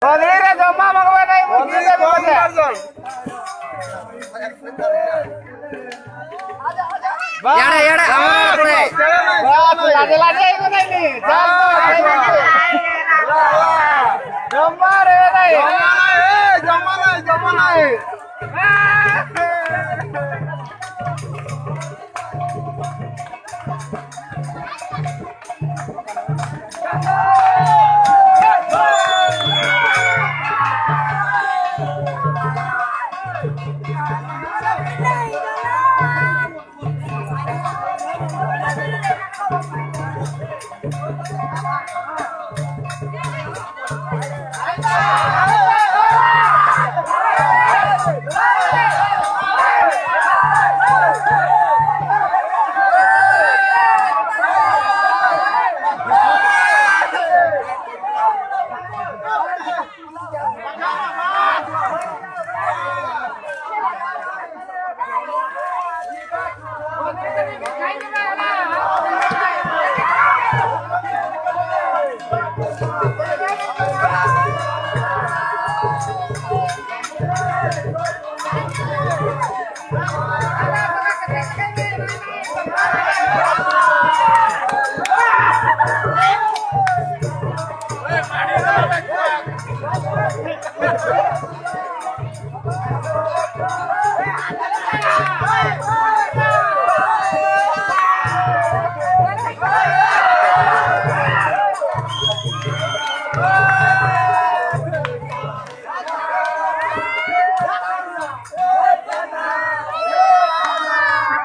Rodríguez, jomma magwa nahi murgi ke bole. याडा याडा आवाज पुढे बस लाजे लाजे ऐकू नाही मी. जम्मा रे नाही. जम्मा नाही.